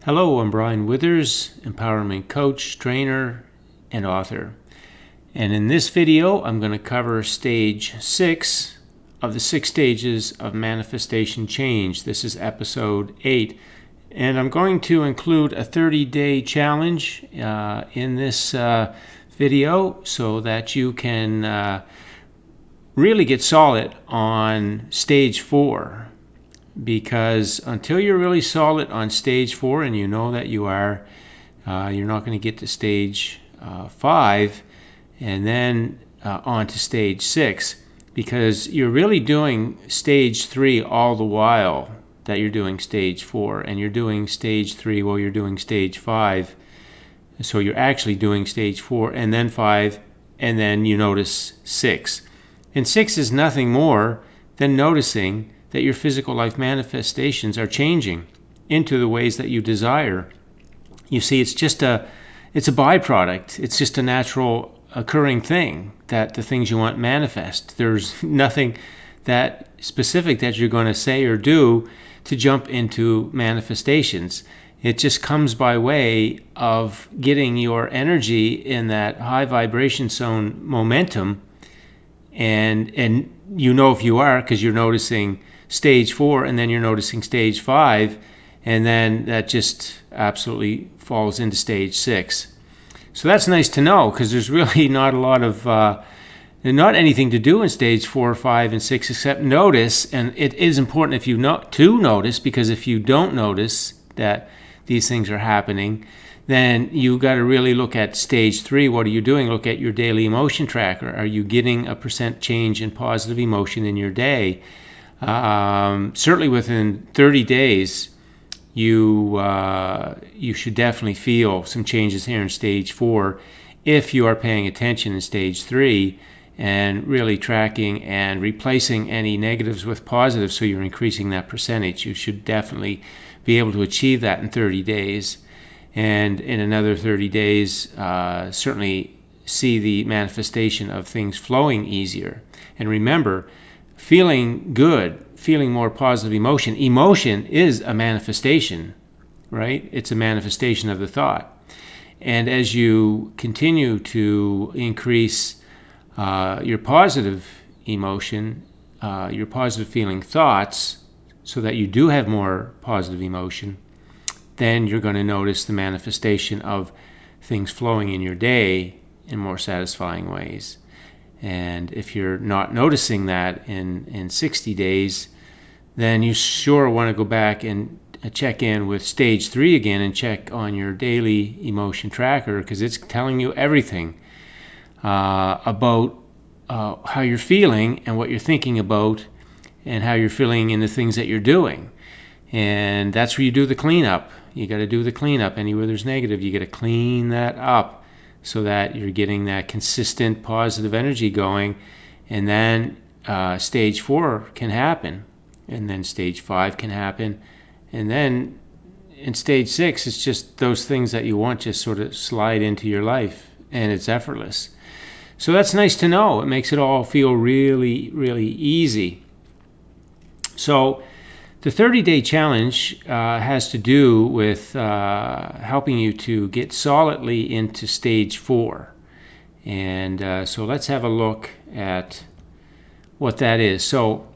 Hello, I'm Brian Withers, empowerment coach, trainer, and author. And in this video, I'm going to cover stage 6 of the 6 stages of manifestation change. This is episode 8. And I'm going to include a 30-day challenge in this video so that you can really get solid on stage 4. Because until you're really solid on stage 4, and you know that you are, you're not going to get to stage 5 and then on to stage 6, because you're really doing stage 3 all the while that you're doing stage 4, and you're doing stage 3 while you're doing stage 5. So you're actually doing stage 4 and then 5, and then you notice 6. And 6 is nothing more than noticing that your physical life manifestations are changing into the ways that you desire. You see, it's a byproduct. It's just a natural occurring thing that the things you want manifest. There's nothing that specific that you're going to say or do to jump into manifestations. It just comes by way of getting your energy in that high vibration zone momentum, and you know if you are, because you're noticing stage 4 and then you're noticing stage 5, and then that just absolutely falls into stage 6. So that's nice to know, because there's really not a lot of not anything to do in stage 4, 5, and 6 except notice. And it is important if you to notice, because if you don't notice that these things are happening, then you got to really look at stage 3. What are you doing? Look at your daily emotion tracker. Are you getting a % change in positive emotion in your day? Certainly within 30 days, you should definitely feel some changes here in stage 4 if you are paying attention in stage 3 and really tracking and replacing any negatives with positives, so you're increasing that percentage. You should definitely be able to achieve that in 30 days. And in another 30 days, certainly see the manifestation of things flowing easier. And remember, feeling good, feeling more positive emotion. Emotion is a manifestation, right? It's a manifestation of the thought. And as you continue to increase your positive emotion, your positive feeling thoughts, so that you do have more positive emotion, then you're going to notice the manifestation of things flowing in your day in more satisfying ways. And if you're not noticing that in 60 days, then you sure want to go back and check in with stage 3 again and check on your daily emotion tracker, because it's telling you everything about how you're feeling and what you're thinking about and how you're feeling in the things that you're doing. And that's where you do the cleanup. You got to do the cleanup. Anywhere there's negative, you got to clean that up, so that you're getting that consistent positive energy going. And then stage 4 can happen, and then stage 5 can happen, and then in stage 6, it's just those things that you want just sort of slide into your life, and it's effortless. So that's nice to know. It makes it all feel really, really easy. So the 30-day challenge has to do with helping you to get solidly into stage 4. And so let's have a look at what that is. So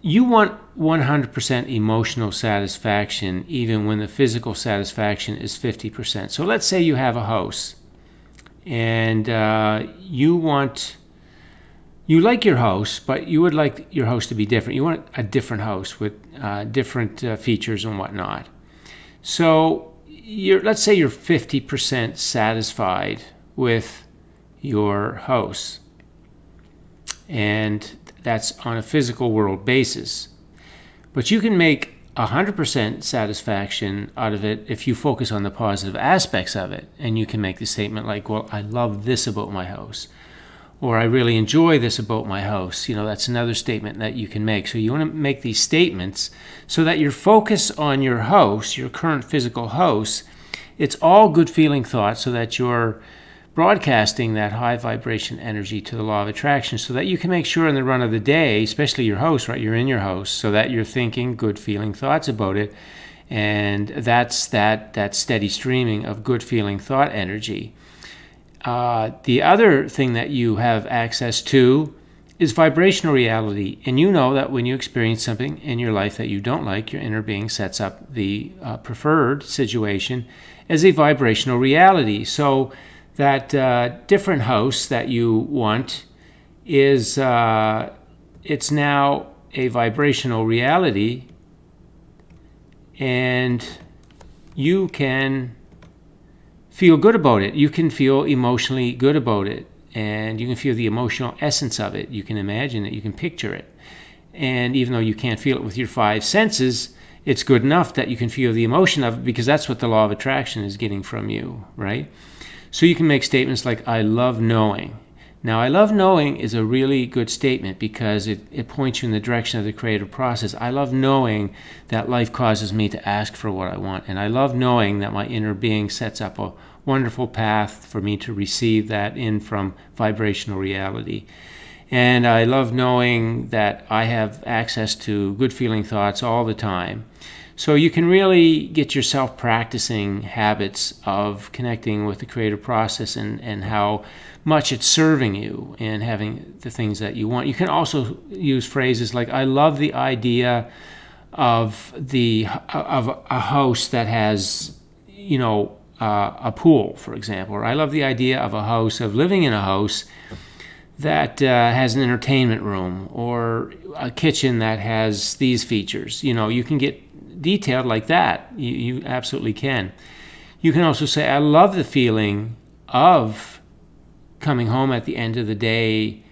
you want 100% emotional satisfaction even when the physical satisfaction is 50%. So let's say you have a house, and you like your house, but you would like your house to be different. You want a different house with different features and whatnot. So let's say you're 50% satisfied with your house, and that's on a physical world basis. But you can make 100% satisfaction out of it if you focus on the positive aspects of it, and you can make the statement like, well, I love this about my house, or I really enjoy this about my house. That's another statement that you can make. So you want to make these statements so that your focus on your house, your current physical house, it's all good feeling thoughts, so that you're broadcasting that high vibration energy to the law of attraction, so that you can make sure in the run of the day, especially your house, right? You're in your house, so that you're thinking good feeling thoughts about it. And that's that steady streaming of good feeling thought energy. The other thing that you have access to is vibrational reality. And you know that when you experience something in your life that you don't like, your inner being sets up the preferred situation as a vibrational reality. So that different house that you want is it's now a vibrational reality, and you can feel good about it. You can feel emotionally good about it, and you can feel the emotional essence of it. You can imagine it, you can picture it. And even though you can't feel it with your five senses, it's good enough that you can feel the emotion of it, because that's what the law of attraction is getting from you, right? So you can make statements like, I love knowing. Now, I love knowing is a really good statement because it points you in the direction of the creative process. I love knowing that life causes me to ask for what I want. And I love knowing that my inner being sets up a wonderful path for me to receive that in from vibrational reality. And I love knowing that I have access to good feeling thoughts all the time. So you can really get yourself practicing habits of connecting with the creative process and how much it's serving you and having the things that you want. You can also use phrases like, I love the idea of a house that has, a pool, for example. Or I love the idea of living in a house that has an entertainment room or a kitchen that has these features. You can get detailed like that. You absolutely can. You can also say, I love the feeling of coming home at the end of the day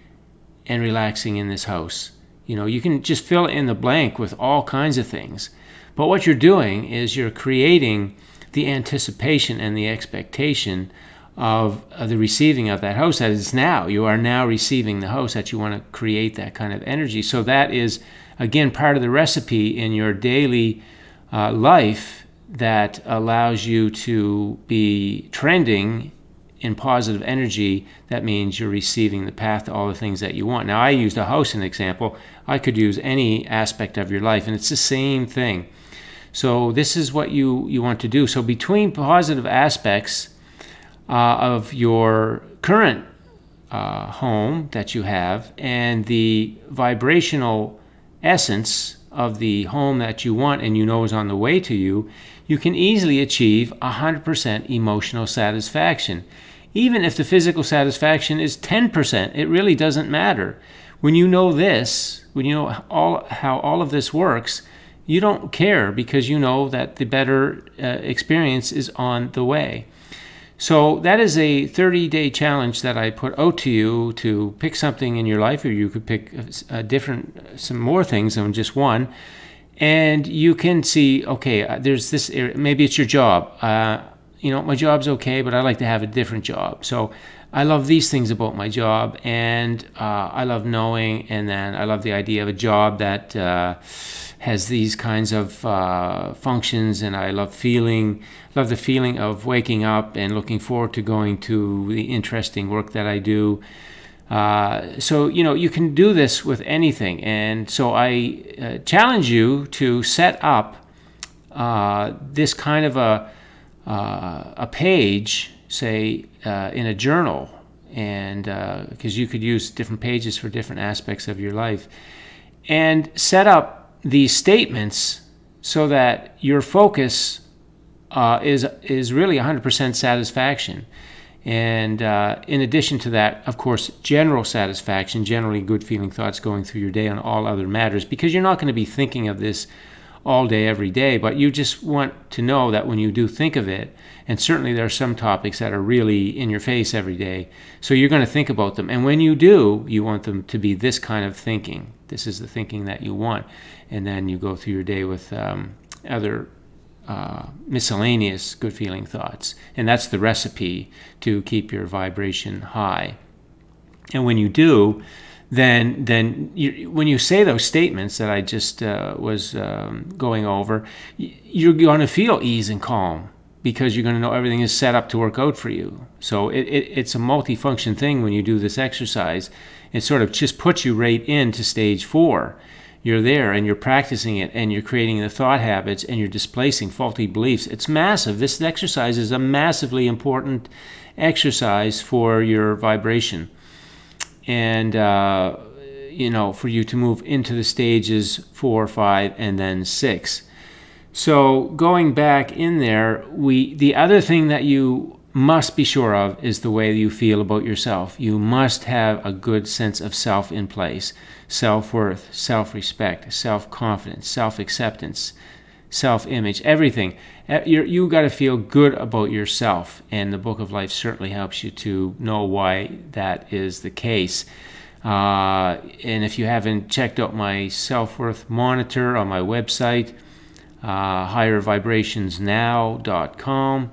and relaxing in this house. You can just fill in the blank with all kinds of things. But what you're doing is you're creating the anticipation and the expectation of the receiving of that host that is now. You are now receiving the host that you want to create that kind of energy. So that is, again, part of the recipe in your daily life that allows you to be trending in positive energy. That means you're receiving the path to all the things that you want. Now, I used a house as an example. I could use any aspect of your life, and it's the same thing. So this is what you want to do. So between positive aspects of your current home that you have and the vibrational essence of the home that you want and is on the way to you, you can easily achieve 100% emotional satisfaction. Even if the physical satisfaction is 10%, it really doesn't matter. When you know this, when you know how all of this works, you don't care because you know that the better experience is on the way. So that is a 30-day challenge that I put out to you to pick something in your life, or you could pick some more things than just one. And you can see, okay, there's this area. Maybe it's your job. My job's okay, but I like to have a different job. So I love these things about my job, and I love knowing, and then I love the idea of a job that has these kinds of functions, and I love the feeling of waking up and looking forward to going to the interesting work that I do. So you can do this with anything, and so I challenge you to set up this kind of a page, say in a journal, and because you could use different pages for different aspects of your life, and set up these statements so that your focus is really 100% satisfaction. And in addition to that, of course, general satisfaction, generally good feeling thoughts going through your day on all other matters, because you're not going to be thinking of this all day, every day, but you just want to know that when you do think of it, and certainly there are some topics that are really in your face every day, so you're going to think about them. And when you do, you want them to be this kind of thinking. This is the thinking that you want. And then you go through your day with other miscellaneous good feeling thoughts. And that's the recipe to keep your vibration high. And when you do, then when you say those statements that I just was going over, you're going to feel ease and calm, because you're going to know everything is set up to work out for you. So it's a multifunction thing when you do this exercise. It sort of just puts you right into stage 4. you're there and you're practicing it and you're creating the thought habits and you're displacing faulty beliefs. It's massive. This exercise is a massively important exercise for your vibration. And, for you to move into the stages 4, 5, and then 6. So going back in there, the other thing that you must be sure of is the way you feel about yourself. You must have a good sense of self in place. Self-worth, self-respect, self-confidence, self-acceptance, self-image, everything. You got to feel good about yourself, and the Book of Life certainly helps you to know why that is the case. And if you haven't checked out my self-worth monitor on my website, highervibrationsnow.com,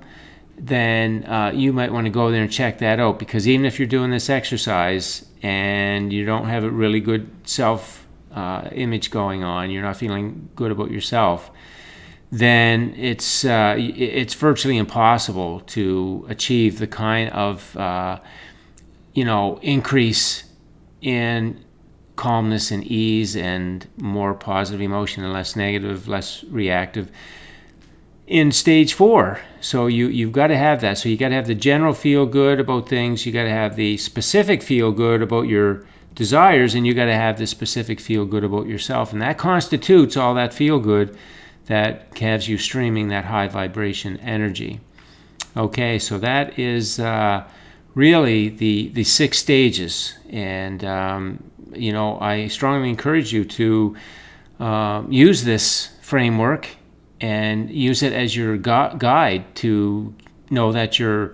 then you might want to go there and check that out, because even if you're doing this exercise and you don't have a really good self-image going on, you're not feeling good about yourself, then it's virtually impossible to achieve the kind of increase in calmness and ease and more positive emotion and less negative, less reactive in stage 4. So you've got to have that. So you got to have the general feel good about things. You got to have the specific feel good about your desires, and you got to have the specific feel good about yourself. And that constitutes all that feel good that has you streaming that high vibration energy. Okay, so that is really the 6 stages. And, I strongly encourage you to use this framework and use it as your guide to know that you're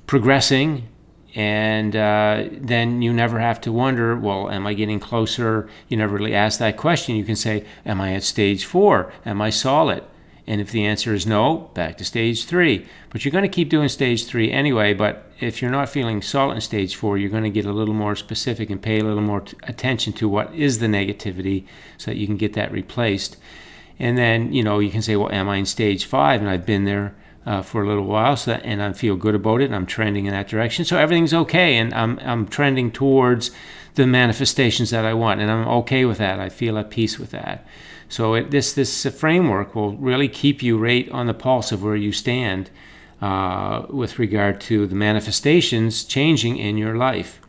progressing, and then you never have to wonder, well, am I getting closer? You never really ask that question. You can say, am I at stage 4? Am I solid? And if the answer is no, back to stage 3. But you're going to keep doing stage 3 anyway. But if you're not feeling solid in stage 4, you're going to get a little more specific and pay a little more attention to what is the negativity so that you can get that replaced. And then, you can say, well, am I in stage 5? And I've been there for a little while, and I feel good about it, and I'm trending in that direction. So everything's okay, and I'm trending towards the manifestations that I want, and I'm okay with that. I feel at peace with that. So this framework will really keep you right on the pulse of where you stand with regard to the manifestations changing in your life.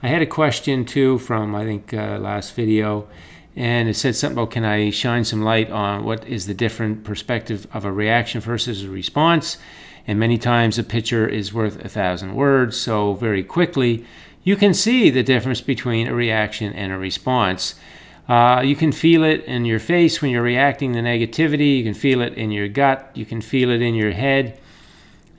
I had a question too from, I think, last video, and it said something about, can I shine some light on what is the different perspective of a reaction versus a response? And many times a picture is worth 1,000 words. So very quickly, you can see the difference between a reaction and a response. You can feel it in your face when you're reacting to negativity. You can feel it in your gut. You can feel it in your head.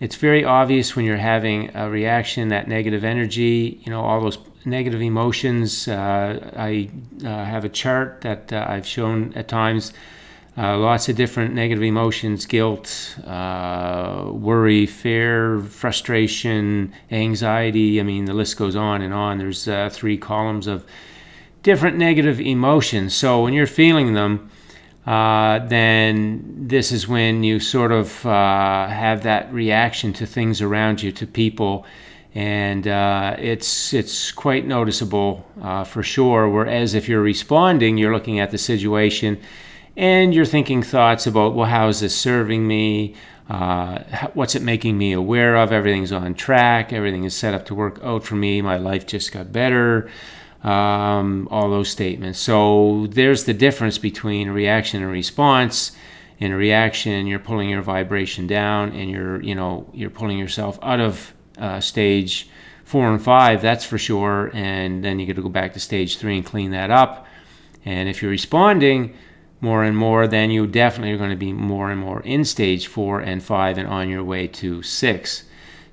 It's very obvious when you're having a reaction, that negative energy, all those negative emotions. I have a chart that I've shown at times. Lots of different negative emotions: guilt, worry, fear, frustration, anxiety. I mean, the list goes on and on. There's 3 columns of different negative emotions. So when you're feeling them, then this is when you sort of have that reaction to things around you, to people, and it's quite noticeable for sure. Whereas if you're responding, you're looking at the situation and you're thinking thoughts about, well, how is this serving me? What's it making me aware of? Everything's on track. Everything is set up to work out for me. My life just got better. All those statements. So there's the difference between a reaction and a response. In a reaction, you're pulling your vibration down, and you're pulling yourself out of stage 4 and 5, that's for sure. And then you got to go back to stage 3 and clean that up. And if you're responding more and more, then you definitely are going to be more and more in stage 4 and 5 and on your way to 6.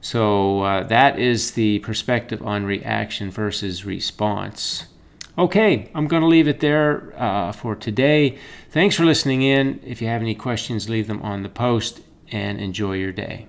So that is the perspective on reaction versus response. Okay, I'm going to leave it there for today. Thanks for listening in. If you have any questions, leave them on the post, and enjoy your day.